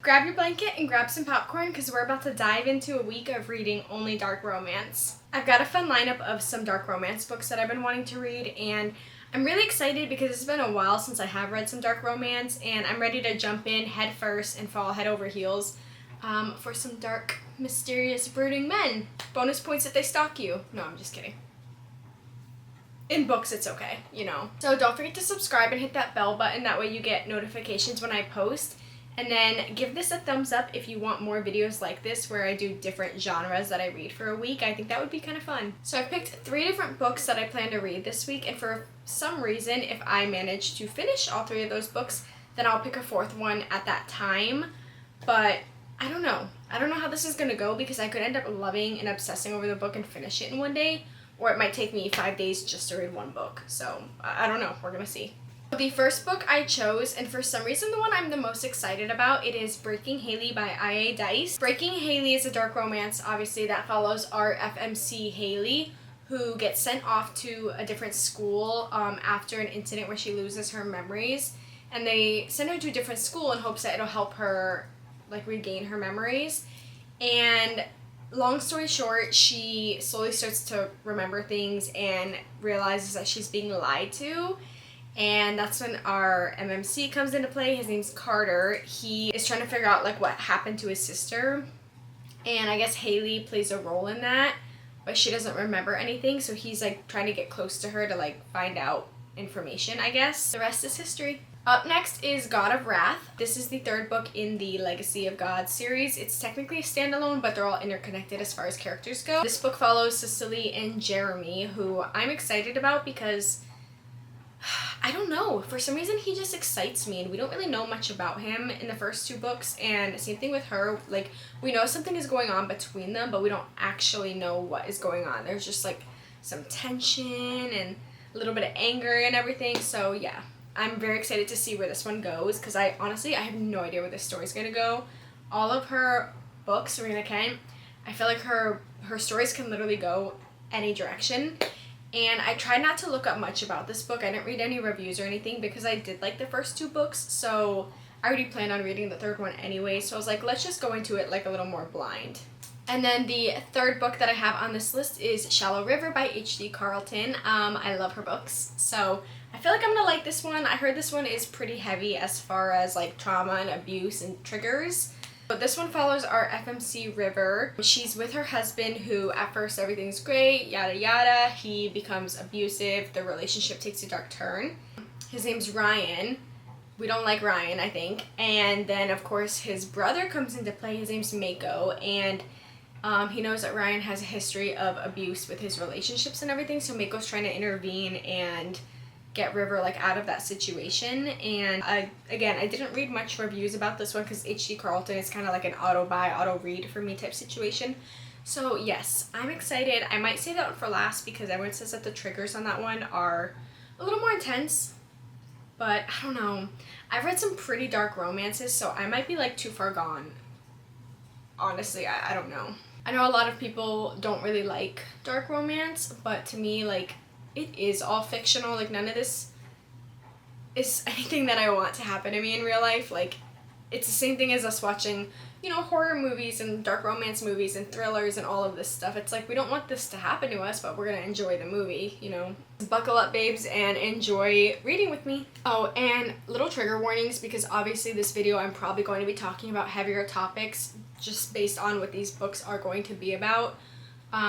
Grab your blanket and grab some popcorn because we're about to dive into a week of reading only dark romance. I've got a fun lineup of some dark romance books that I've been wanting to read, and I'm really excited because it's been a while since I have read some dark romance, and I'm ready to jump in head first and fall head over heels for some dark, mysterious, brooding men. Bonus points if they stalk you. No, I'm just kidding. In books, it's okay, you know. So don't forget to subscribe and hit that bell button. That way you get notifications when I post. And then give this a thumbs up if you want more videos like this where I do different genres that I read for a week. I think that would be kind of fun. So I picked 3 different books that I plan to read this week, and for some reason, if I manage to finish all 3 of those books, then I'll pick a 4th one at that time. But I don't know. I don't know how this is going to go because I could end up loving and obsessing over the book and finish it in one day, or it might take me 5 days just to read one book. So I don't know. We're going to see. The first book I chose, and for some reason the one I'm the most excited about, it is Breaking Haley by I.A. Dice. Breaking Haley is a dark romance, obviously, that follows our FMC Haley, who gets sent off to a different school after an incident where she loses her memories. And they send her to a different school in hopes that it'll help her regain her memories. And long story short, she slowly starts to remember things and realizes that she's being lied to. And that's when our MMC comes into play. His name's Carter. He is trying to figure out what happened to his sister. And I guess Haley plays a role in that, but she doesn't remember anything. So he's trying to get close to her to find out information, I guess. The rest is history. Up next is God of Wrath. This is the 3rd book in the Legacy of God series. It's technically a standalone, but they're all interconnected as far as characters go. This book follows Cecily and Jeremy, who I'm excited about because, I don't know, for some reason he just excites me, and we don't really know much about him in the first 2 books, and same thing with her. We know something is going on between them, but we don't actually know what is going on. There's just some tension and a little bit of anger and everything, so yeah. I'm very excited to see where this one goes because I have no idea where this story's going to go. All of her books, Serena Kent, I feel like her stories can literally go any direction. And I tried not to look up much about this book. I didn't read any reviews or anything because I did like the first 2 books. So I already planned on reading the 3rd one anyway. So I was like, let's just go into it a little more blind. And then the 3rd book that I have on this list is Shallow River by H.D. Carlton. I love her books. So I feel like I'm going to like this one. I heard this one is pretty heavy as far as trauma and abuse and triggers. But this one follows our FMC River. She's with her husband who at first everything's great, yada yada. He becomes abusive. The relationship takes a dark turn. His name's Ryan. We don't like Ryan, I think. And then of course his brother comes into play. His name's Mako, and he knows that Ryan has a history of abuse with his relationships and everything. So Mako's trying to intervene and get River out of that situation. And I didn't read much reviews about this one because H.D. Carlton is kind of like an auto read for me type situation. So yes, I'm excited. I might save that one for last because everyone says that the triggers on that one are a little more intense, but I don't know. I've read some pretty dark romances, so I might be too far gone. Honestly, I don't know. I know a lot of people don't really like dark romance, but to me it is all fictional. None of this is anything that I want to happen to me in real life. It's the same thing as us watching, horror movies and dark romance movies and thrillers and all of this stuff. It's we don't want this to happen to us, but we're going to enjoy the movie, Buckle up, babes, and enjoy reading with me. Oh, and little trigger warnings because obviously this video I'm probably going to be talking about heavier topics just based on what these books are going to be about.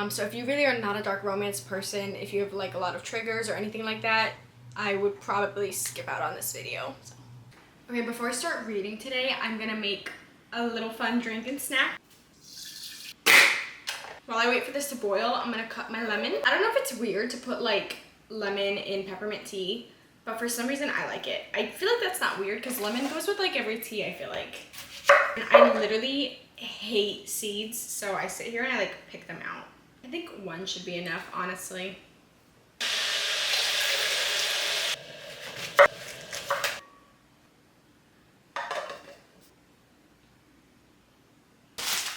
So if you really are not a dark romance person, if you have a lot of triggers or anything like that, I would probably skip out on this video. So. Okay, before I start reading today, I'm gonna make a little fun drink and snack. While I wait for this to boil, I'm gonna cut my lemon. I don't know if it's weird to put lemon in peppermint tea, but for some reason I like it. I feel like that's not weird because lemon goes with every tea, I feel like. And I literally hate seeds, so I sit here and I pick them out. I think 1 should be enough, honestly.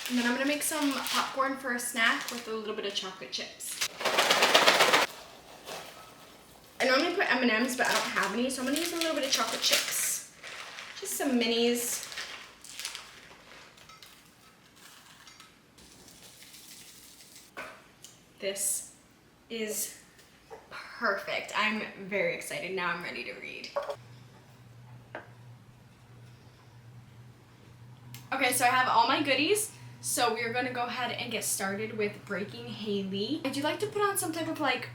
And then I'm gonna make some popcorn for a snack with a little bit of chocolate chips. I normally put M&Ms, but I don't have any, so I'm gonna use a little bit of chocolate chips. Just some minis. This is perfect. I'm very excited. Now I'm ready to read. Okay, so I have all my goodies. So we're gonna go ahead and get started with Breaking Haley. I do like to put on some type of like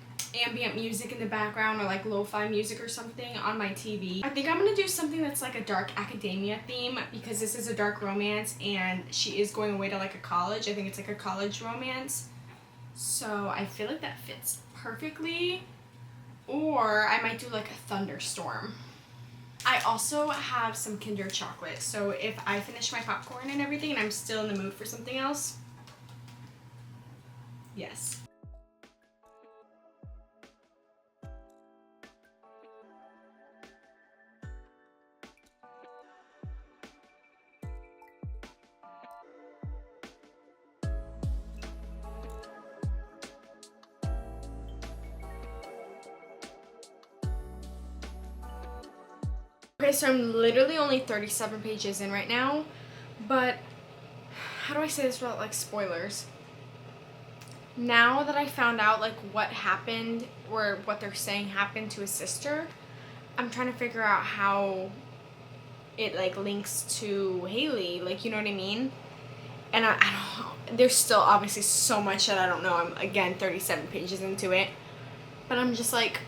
ambient music in the background or like lo-fi music or something on my TV. I think I'm gonna do something that's like a dark academia theme because this is a dark romance and she is going away to like a college. I think it's like a college romance. So I feel like that fits perfectly. Or I might do like a thunderstorm. I also have some Kinder chocolate, so if I finish my popcorn and everything and I'm still in the mood for something else, yes. Okay, so I'm literally only 37 pages in right now, but how do I say this without like spoilers? Now that I found out like what happened or what they're saying happened to his sister, I'm trying to figure out how it like links to Haley, like, you know what I mean? And I don't know, there's still obviously so much that I don't know. I'm again 37 pages into it, but I'm just like,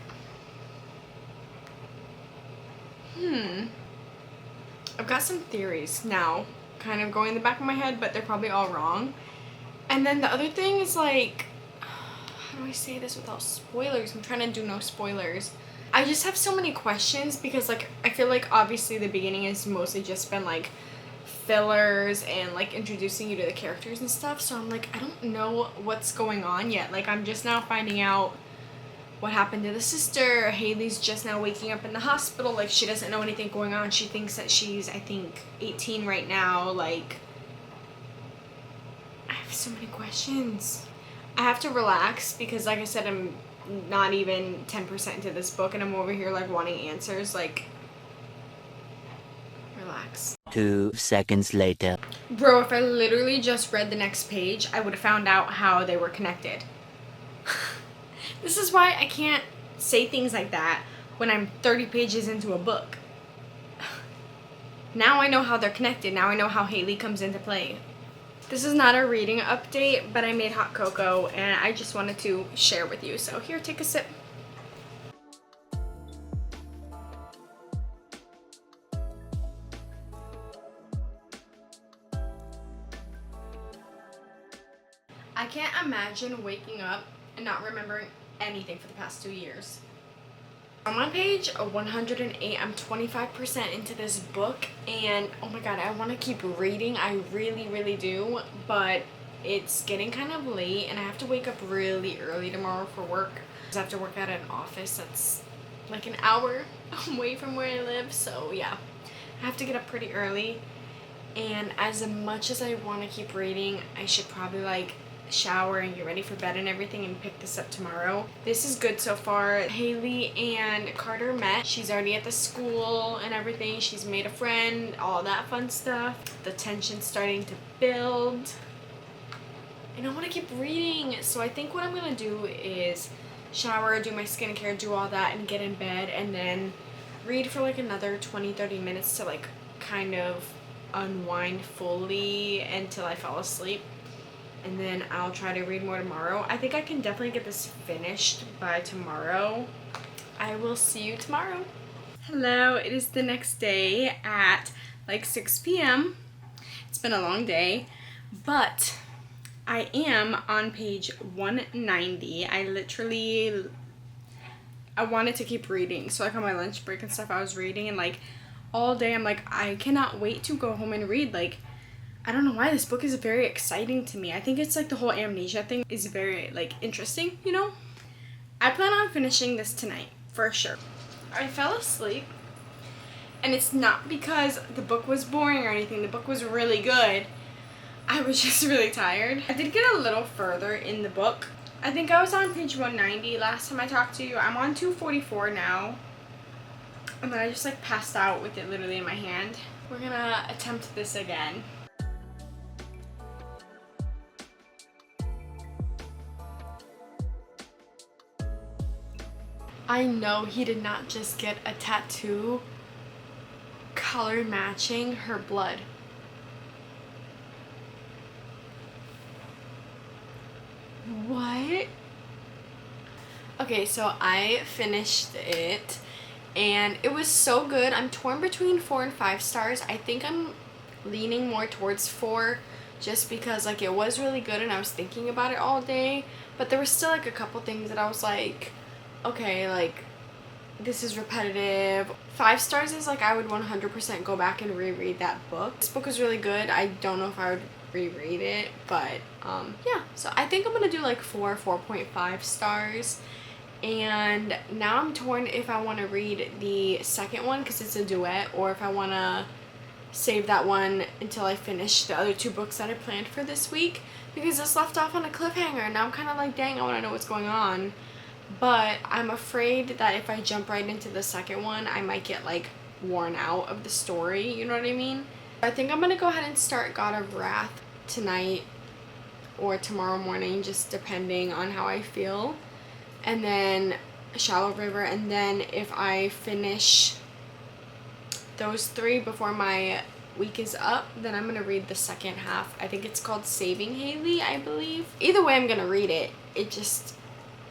I've got some theories now kind of going in the back of my head, but they're probably all wrong. And then the other thing is like, how do I say this without spoilers? I'm trying to do no spoilers. I just have so many questions because like I feel like obviously the beginning has mostly just been like fillers and like introducing you to the characters and stuff, so I'm like, I don't know what's going on yet. Like I'm just now finding out what happened to the sister. Haley's just now waking up in the hospital. Like she doesn't know anything going on. She thinks that she's, I think, 18 right now. Like, I have so many questions. I have to relax because like I said, I'm not even 10% into this book and I'm over here like wanting answers. Like, relax. 2 seconds later. Bro, if I literally just read the next page, I would have found out how they were connected. This is why I can't say things like that when I'm 30 pages into a book. Now I know how they're connected. Now I know how Haley comes into play. This is not a reading update, but I made hot cocoa and I just wanted to share with you. So here, take a sip. I can't imagine waking up and not remembering anything for the past 2 years. I'm on page 108. I'm 25% into this book and oh my god, I want to keep reading. I really do, but it's getting kind of late and I have to wake up really early tomorrow for work. I have to work at an office that's like an hour away from where I live, so yeah, I have to get up pretty early. And as much as I want to keep reading, I should probably like shower and get ready for bed and everything and pick this up tomorrow. This is good so far. Haley and Carter met. She's already at the school and everything. She's made a friend, all that fun stuff. The tension's starting to build. And I want to keep reading. So I think what I'm going to do is shower, do my skincare, do all that and get in bed and then read for like another 20-30 minutes to like kind of unwind fully until I fall asleep. And then I'll try to read more tomorrow. I think I can definitely get this finished by tomorrow. I will see you tomorrow. Hello, it is the next day at like 6 p.m. It's been a long day, but I am on page 190. I wanted to keep reading. So like on my lunch break and stuff, I was reading and like all day I'm like, I cannot wait to go home and read. Like, I don't know why this book is very exciting to me. I think it's like the whole amnesia thing is very like interesting, you know? I plan on finishing this tonight, for sure. I fell asleep, and it's not because the book was boring or anything. The book was really good. I was just really tired. I did get a little further in the book. I think I was on page 190 last time I talked to you. I'm on 244 now. And then I just like passed out with it literally in my hand. We're gonna attempt this again. I know he did not just get a tattoo color matching her blood. What? Okay, so I finished it and it was so good. I'm torn between 4 and 5 stars. I think I'm leaning more towards 4 just because like it was really good and I was thinking about it all day, but there was still like a couple things that I was like, okay, like this is repetitive. 5 stars is like I would 100% go back and reread that book. This book was really good. I don't know if I would reread it, but yeah, so I think I'm gonna do like 4.5 stars. And now I'm torn if I want to read the second one because it's a duet, or if I want to save that one until I finish the other 2 books that I planned for this week, because this left off on a cliffhanger and now I'm kind of like, dang, I want to know what's going on. But I'm afraid that if I jump right into the second one, I might get like worn out of the story, you know what I mean? I think I'm gonna go ahead and start God of Wrath tonight or tomorrow morning, just depending on how I feel, and then Shallow River, and then if I finish those 3 before my week is up, then I'm gonna read the second half. I think it's called Saving Haley, I believe. Either way, I'm gonna read it.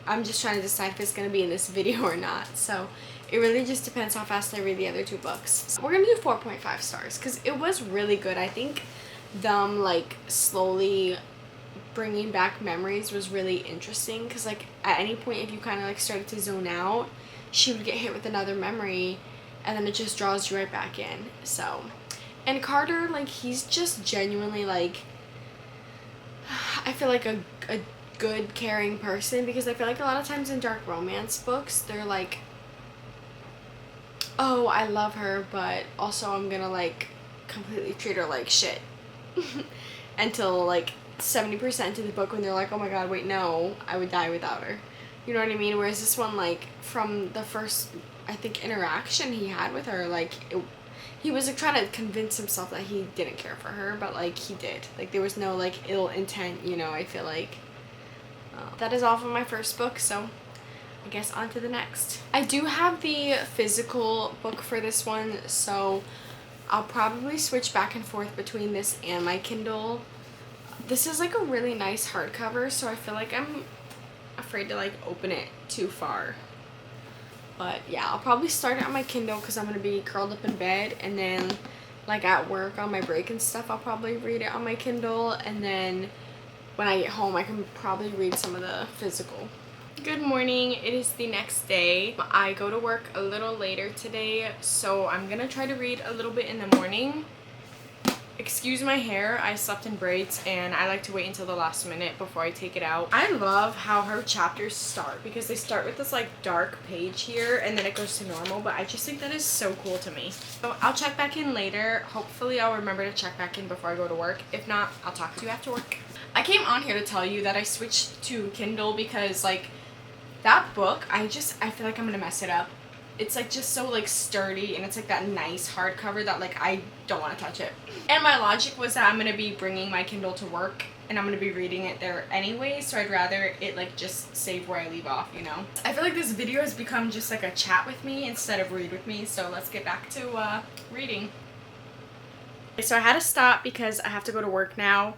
I'm just trying to decide if it's gonna be in this video or not. So it really just depends how fast I read the other 2 books. So we're gonna do 4.5 stars because it was really good. I think them like slowly bringing back memories was really interesting because like at any point if you kind of like started to zone out, she would get hit with another memory and then it just draws you right back in. So, and Carter, like, he's just genuinely like, I feel like a good caring person, because I feel like a lot of times in dark romance books they're like, oh, I love her, but also I'm gonna like completely treat her like shit until like 70% of the book when they're like, oh my god, wait, no, I would die without her. You know what I mean? Whereas this one, like, from the first, I think, interaction he had with her, like, he was like trying to convince himself that he didn't care for her, but like he did. Like there was no like ill intent, you know. I feel like that is all from my first book, so I guess on to the next. I do have the physical book for this one, so I'll probably switch back and forth between this and my Kindle. This is like a really nice hardcover, so I feel like I'm afraid to like open it too far. But yeah, I'll probably start it on my Kindle because I'm going to be curled up in bed, and then like at work on my break and stuff, I'll probably read it on my Kindle, and then when I get home I can probably read some of the physical. Good morning, it is the next day. I go to work a little later today, so I'm going to try to read a little bit in the morning. Excuse my hair, I slept in braids and I like to wait until the last minute before I take it out. I love how her chapters start because they start with this like dark page here and then it goes to normal, but I just think that is so cool to me. So I'll check back in later. Hopefully I'll remember to check back in before I go to work. If not, I'll talk to you after work. I came on here to tell you that I switched to Kindle because like that book, I feel like I'm gonna mess it up. It's like just so like sturdy and it's like that nice hardcover that like I don't want to touch it. And my logic was that I'm going to be bringing my Kindle to work and I'm going to be reading it there anyway, so I'd rather it like just save where I leave off, you know. I feel like this video has become just like a chat with me instead of read with me, so let's get back to reading. So I had to stop because I have to go to work now.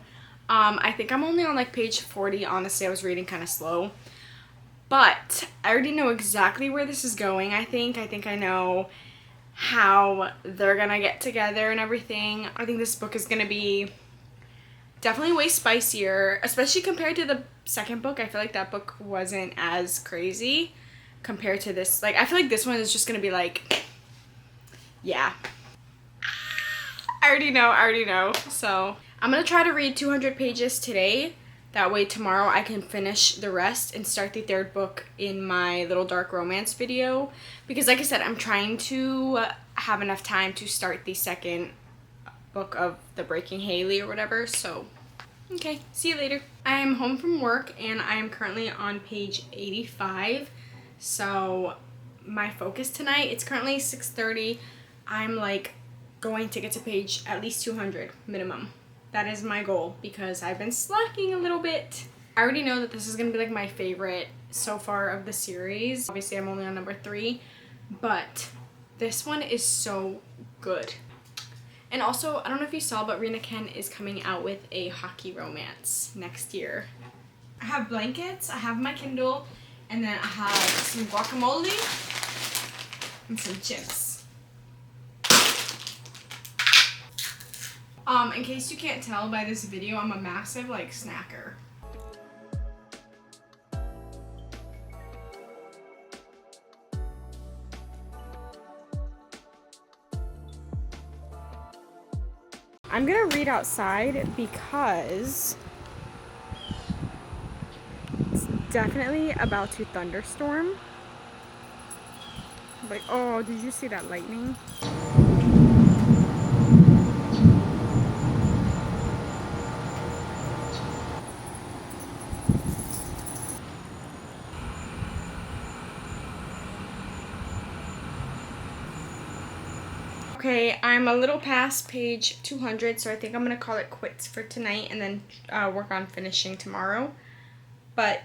I think I'm only on like page 40. Honestly, I was reading kind of slow. But I already know exactly where this is going, I think. I know how they're gonna get together and everything. I think this book is gonna be definitely way spicier, especially compared to the second book. I feel like that book wasn't as crazy compared to this. Like, I feel like this one is just gonna be like, yeah. I already know. So I'm gonna try to read 200 pages today. That way tomorrow I can finish the rest and start the 3rd book in my little dark romance video. Because like I said, I'm trying to have enough time to start the 2nd book of the Breaking Haley or whatever. So, okay, see you later. I am home from work and I am currently on page 85. So my focus tonight, it's currently 6:30. I'm like going to get to page at least 200 minimum. That is my goal because I've been slacking a little bit. I already know that this is going to be like my favorite so far of the series. Obviously, I'm only on number 3, but this one is so good. And also, I don't know if you saw, but Rena Ken is coming out with a hockey romance next year. I have blankets, I have my Kindle, and then I have some guacamole and some chips. In case you can't tell by this video, I'm a massive like snacker. I'm gonna read outside because it's definitely about to thunderstorm. Like, oh, did you see that lightning? Okay, I'm a little past page 200, so I think I'm going to call it quits for tonight and then work on finishing tomorrow. But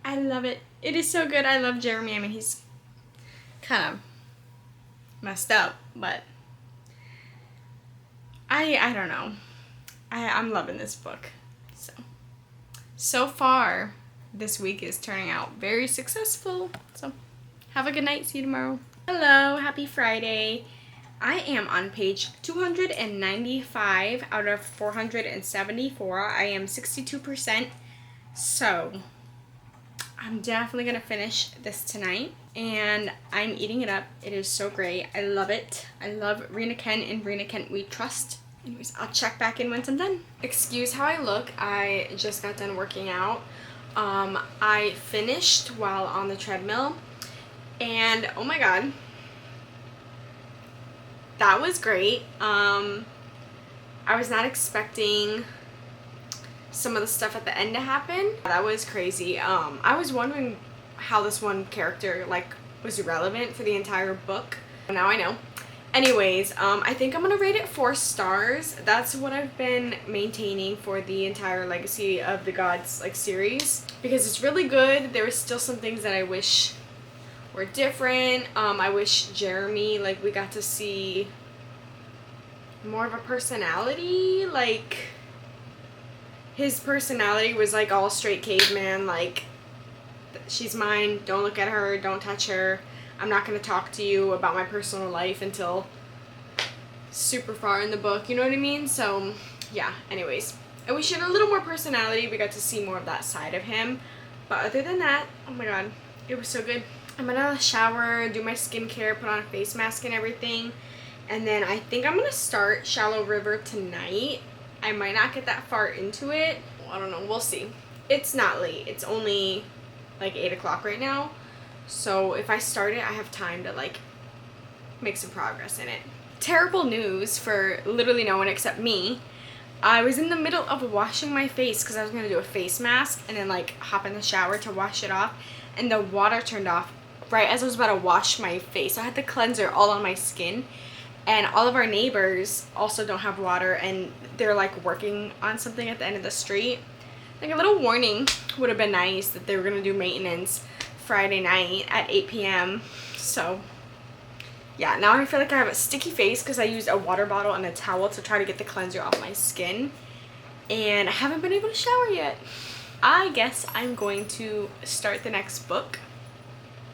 I love it. It is so good. I love Jeremy. I mean, he's kind of messed up, but I don't know. I'm loving this book. So far, this week is turning out very successful. So have a good night. See you tomorrow. Hello. Happy Friday. I am on page 295 out of 474. I am 62%. So I'm definitely going to finish this tonight. And I'm eating it up. It is so great. I love it. I love Rena Ken and Rena Ken We Trust. Anyways, I'll check back in once I'm done. Excuse how I look. I just got done working out. I finished while on the treadmill. And oh my god. That was great. I was not expecting some of the stuff at the end to happen. That was crazy. I was wondering how this one character was relevant for the entire book. Now I know. Anyways, I think I'm gonna rate it 4 stars. That's what I've been maintaining for the entire Legacy of the Gods series because it's really good. There were still some things that I wish were different. I wish Jeremy, we got to see more of a personality. His personality was all straight caveman, she's mine, don't look at her, don't touch her, I'm not going to talk to you about my personal life until super far in the book, you know what I mean? So yeah, anyways, I wish he had a little more personality. We got to see more of that side of him, but other than that, oh my god, it was so good. I'm gonna shower, do my skincare, put on a face mask and everything, and then I think I'm gonna start Shallow River tonight. I might not get that far into it. I don't know, we'll see. It's not late, it's only 8 o'clock right now, so if I start it, I have time to make some progress in it. Terrible news for literally no one except me. I was in the middle of washing my face because I was gonna do a face mask and then hop in the shower to wash it off, and the water turned off right as I was about to wash my face. So I had the cleanser all on my skin, and all of our neighbors also don't have water, and they're working on something at the end of the street. A little warning would have been nice that they were gonna do maintenance Friday night at 8 p.m. So yeah, now I feel like I have a sticky face because I used a water bottle and a towel to try to get the cleanser off my skin, and I haven't been able to shower yet. I guess I'm going to start the next book.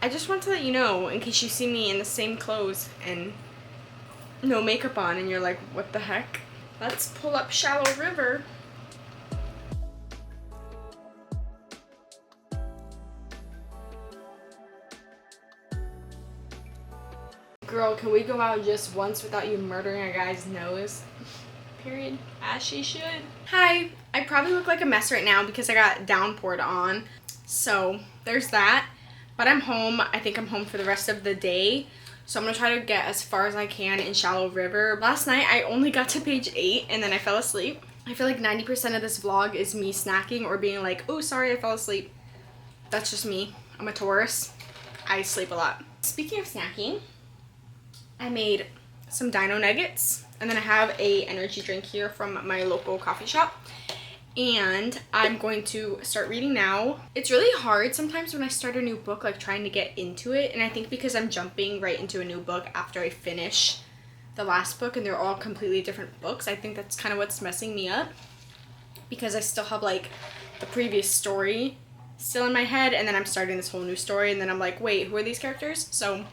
I just want to let you know, in case you see me in the same clothes and no makeup on and you're like, what the heck? Let's pull up Shallow River. Girl, can we go out just once without you murdering a guy's nose? Period. As she should. Hi. I probably look like a mess right now because I got downpoured on. So there's that. But I'm home. I think I'm home for the rest of the day. So I'm going to try to get as far as I can in Shallow River. Last night I only got to page 8 and then I fell asleep. I feel like 90% of this vlog is me snacking or being like, oh, sorry, I fell asleep. That's just me. I'm a Taurus. I sleep a lot. Speaking of snacking, I made some dino nuggets, and then I have a energy drink here from my local coffee shop, and I'm going to start reading now. It's really hard sometimes when I start a new book, like trying to get into it, and I think because I'm jumping right into a new book after I finish the last book and they're all completely different books, I think that's kind of what's messing me up, because I still have like the previous story still in my head, and then I'm starting this whole new story, and then I'm like, wait, who are these characters? So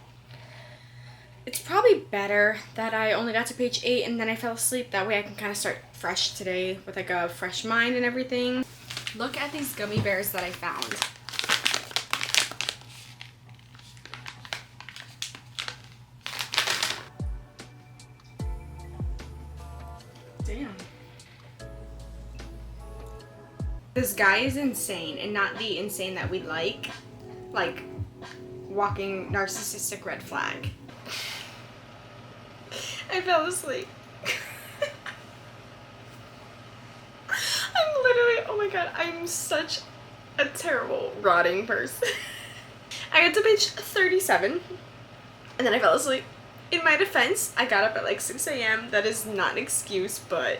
it's probably better that I only got to page 8 and then I fell asleep. That way I can kind of start fresh today with like a fresh mind and everything. Look at these gummy bears that I found. Damn. This guy is insane, and not the insane that we like walking narcissistic red flag. I fell asleep. I'm literally, oh my god, I'm such a terrible rotting person. I got to page 37 and then I fell asleep. In my defense, I got up at like 6 a.m. That is not an excuse, but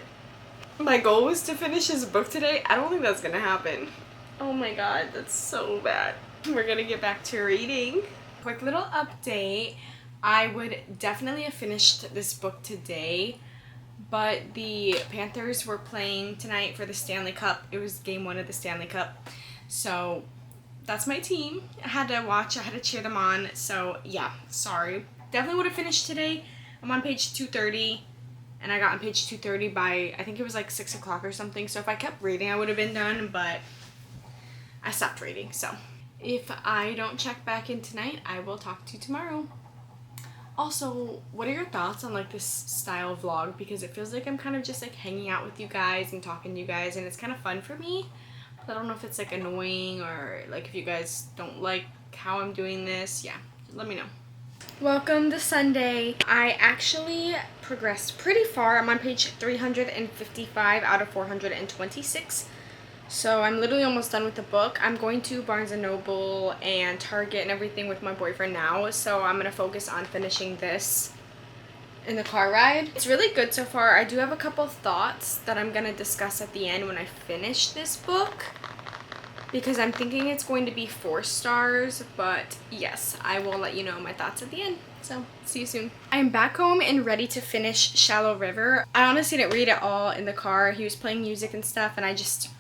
my goal was to finish his book today. I don't think that's gonna happen. Oh my god, that's so bad. We're gonna get back to reading. Quick little update. I would definitely have finished this book today, but the Panthers were playing tonight for the Stanley Cup. It was game 1 of the Stanley Cup. So that's my team. I had to watch, I had to cheer them on. So yeah, sorry. Definitely would have finished today. I'm on page 230, and I got on page 230 by, I think it was like 6 o'clock or something. So if I kept reading, I would have been done, but I stopped reading. So if I don't check back in tonight, I will talk to you tomorrow. Also, what are your thoughts on like this style vlog? Because it feels like I'm kind of just like hanging out with you guys and talking to you guys, and it's kind of fun for me. But I don't know if it's like annoying, or like if you guys don't like how I'm doing this. Yeah, let me know. Welcome to Sunday. I actually progressed pretty far. I'm on page 355 out of 426. So I'm literally almost done with the book. I'm going to Barnes & Noble and Target and everything with my boyfriend now, so I'm going to focus on finishing this in the car ride. It's really good so far. I do have a couple thoughts that I'm going to discuss at the end when I finish this book, because I'm thinking it's going to be 4 stars, but yes, I will let you know my thoughts at the end. So, see you soon. I'm back home and ready to finish Shallow River. I honestly didn't read it all in the car. He was playing music and stuff, and I just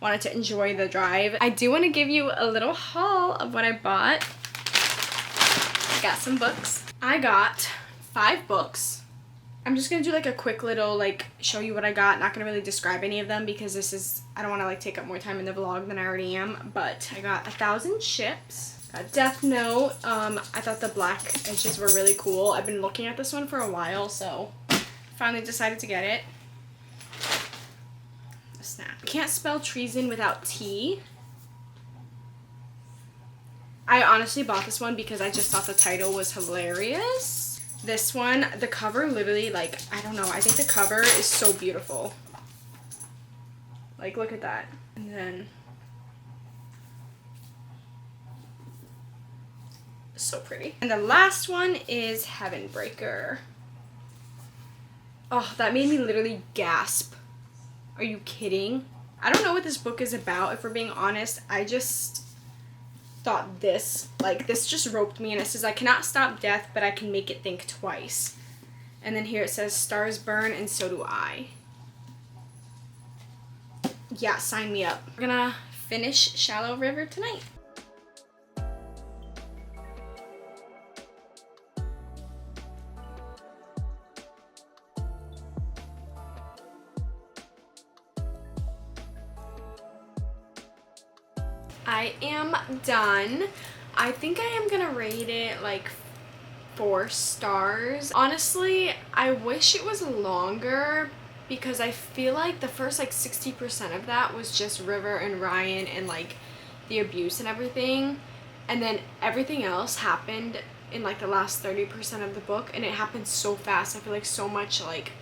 wanted to enjoy the drive. I do want to give you a little haul of what I bought. I got some books. I got 5 books. I'm just gonna do like a quick little like show you what I got. Not gonna really describe any of them because this is, I don't want to like take up more time in the vlog than I already am. But I got 1,000 Ships. Got Death Note. I thought the black edges were really cool. I've been looking at this one for a while, so finally decided to get it. Snap. Can't spell treason without T. I honestly bought this one because I just thought the title was hilarious. This one, the cover literally, like, I don't know, I think the cover is so beautiful. Like, look at that. And then, so pretty. And the last one is Heaven Breaker. Oh, that made me literally gasp. Are you kidding? I don't know what this book is about, if we're being honest. I just thought this just roped me, and it says, I cannot stop death, but I can make it think twice. And then here it says, stars burn and so do I. Yeah, sign me up. We're gonna finish Shallow River tonight. I am done. I think I am gonna rate it like 4 stars. Honestly, I wish it was longer because I feel like the first like 60% of that was just River and Ryan and like the abuse and everything, and then everything else happened in like the last 30% of the book, and it happened so fast. I feel like so much like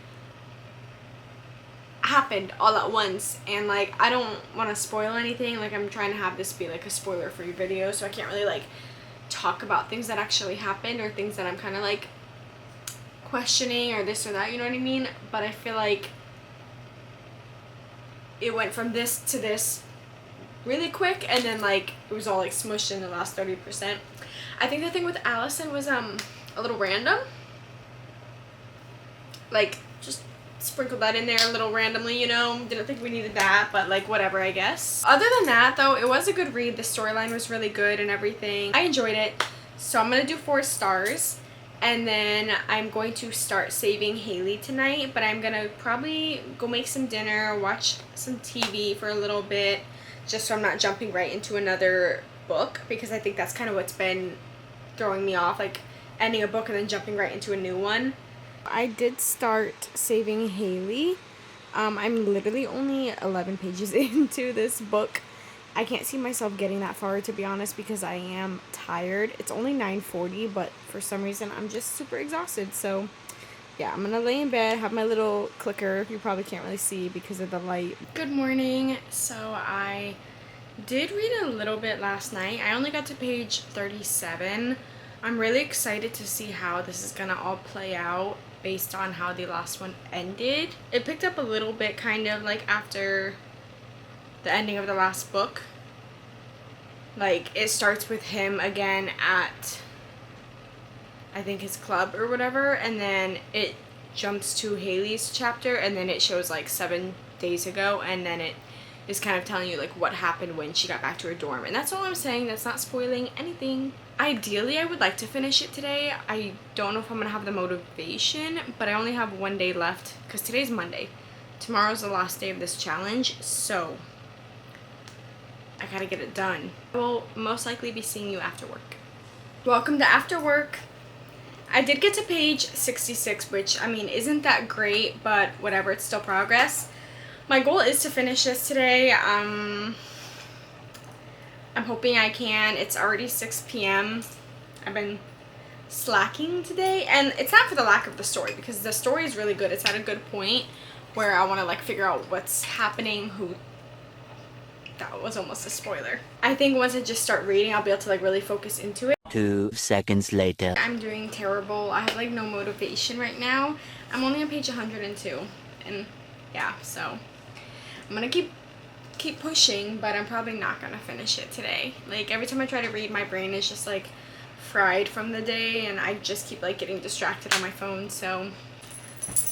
happened all at once, and like I don't want to spoil anything. Like I'm trying to have this be like a spoiler free video, so I can't really like talk about things that actually happened or things that I'm kind of like questioning or this or that, you know what I mean? But I feel like it went from this to this really quick, and then like it was all like smushed in the last 30%. I think the thing with Allison was a little random. Like, just sprinkled that in there a little randomly, you know. Didn't think we needed that, but like whatever, I guess. Other than that though, it was a good read. The storyline was really good and everything. I enjoyed it. So I'm gonna do 4 stars. And then I'm going to start saving Haley tonight, but I'm gonna probably go make some dinner, watch some TV for a little bit, just so I'm not jumping right into another book, because I think that's kind of what's been throwing me off, like ending a book and then jumping right into a new one. I did start saving Haley. I'm literally only 11 pages into this book. I can't see myself getting that far, to be honest, because I am tired. It's only 9:40, but for some reason I'm just super exhausted. So yeah, I'm gonna lay in bed, have my little clicker. You probably can't really see because of the light. Good morning. So I did read a little bit last night. I only got to page 37. I'm really excited to see how this is gonna all play out based on how the last one ended. It picked up a little bit kind of like after the ending of the last book. Like, it starts with him again at, I think, his club or whatever, and then it jumps to Haley's chapter, and then it shows like 7 days ago, and then it is kind of telling you like what happened when she got back to her dorm. And that's all I'm saying. That's not spoiling anything. Ideally, I would like to finish it today. I don't know if I'm gonna have the motivation, but I only have 1 day left because today's Monday. Tomorrow's the last day of this challenge, so I gotta get it done. I will most likely be seeing you after work. Welcome to after work. I did get to page 66, which, I mean, isn't that great, but whatever, it's still progress. My goal is to finish this today. I'm hoping I can. It's already 6 p.m. I've been slacking today, and it's not for the lack of the story, because the story is really good. It's at a good point where I want to like figure out what's happening, who. That was almost a spoiler. I think once I just start reading, I'll be able to like really focus into it. 2 seconds later. I'm doing terrible. I have like no motivation right now. I'm only on page 102, and yeah, so I'm gonna keep pushing, but I'm probably not gonna finish it today. Like, every time I try to read, my brain is just like fried from the day, and I just keep like getting distracted on my phone. So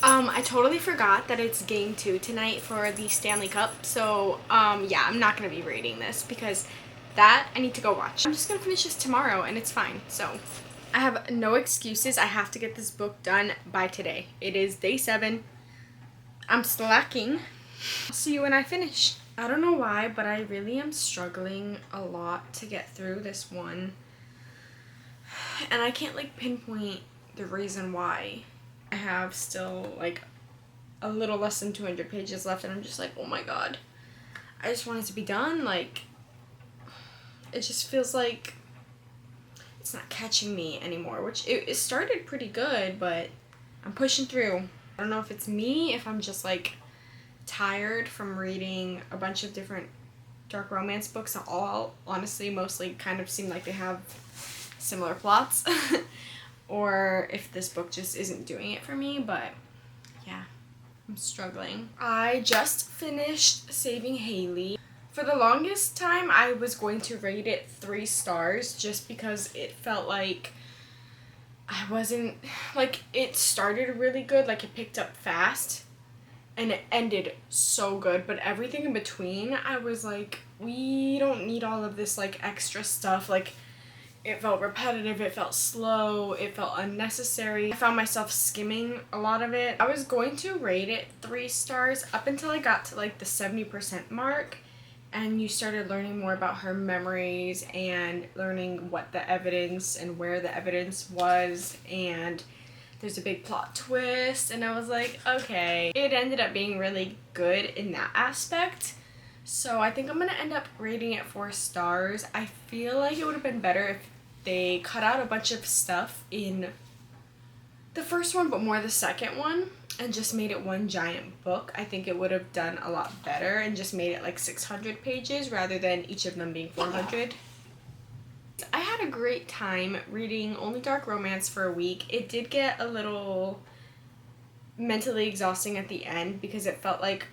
I totally forgot that it's game 2 tonight for the Stanley Cup. So yeah, I'm not gonna be reading this because that I need to go watch. I'm just gonna finish this tomorrow, and it's fine. So I have no excuses. I have to get this book done by today. It is day 7. I'm slacking. I'll see you when I finish. I don't know why, but I really am struggling a lot to get through this one, and I can't like pinpoint the reason why. I have still like a little less than 200 pages left, and I'm just like, oh my god, I just want it to be done. Like, it just feels like it's not catching me anymore, which it started pretty good, but I'm pushing through. I don't know if it's me, if I'm just like tired from reading a bunch of different dark romance books that all honestly mostly kind of seem like they have similar plots. Or if this book just isn't doing it for me, but yeah, I'm struggling. I just finished saving Haley. For the longest time, I was going to rate it 3 stars just because it felt like I wasn't, like, it started really good, like it picked up fast, and it ended so good, but everything in between, I was like, we don't need all of this, like, extra stuff. Like, it felt repetitive, it felt slow, it felt unnecessary. I found myself skimming a lot of it. I was going to rate it 3 stars up until I got to like the 70% mark, and you started learning more about her memories and learning what the evidence and where the evidence was, and there's a big plot twist, and I was like, okay. It ended up being really good in that aspect. So I think I'm going to end up rating it 4 stars. I feel like it would have been better if they cut out a bunch of stuff in the first one, but more the second one, and just made it one giant book. I think it would have done a lot better and just made it like 600 pages rather than each of them being 400. I had a great time reading only dark romance for a week. It did get a little mentally exhausting at the end because it felt like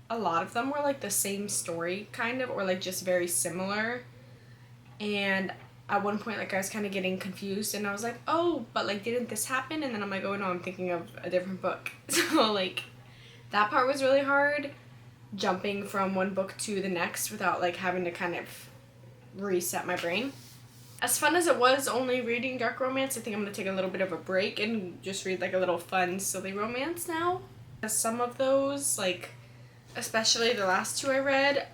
a lot of them were like the same story kind of, or like just very similar. And at one point, like, I was kind of getting confused, and I was like, oh, but like, didn't this happen? And then I'm like, oh no, I'm thinking of a different book. So like, that part was really hard, jumping from one book to the next without like having to kind of reset my brain. As fun as it was only reading dark romance, I think I'm going to take a little bit of a break and just read like a little fun, silly romance now. Some of those, like, especially the last two I read,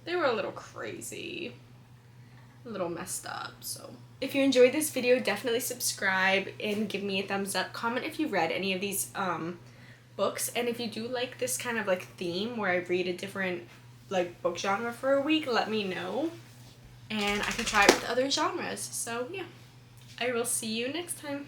they were a little crazy, a little messed up. So if you enjoyed this video, definitely subscribe and give me a thumbs up. Comment if you read any of these books, and if you do like this kind of like theme where I read a different like book genre for a week, let me know, and I can try it with other genres. So yeah, I will see you next time.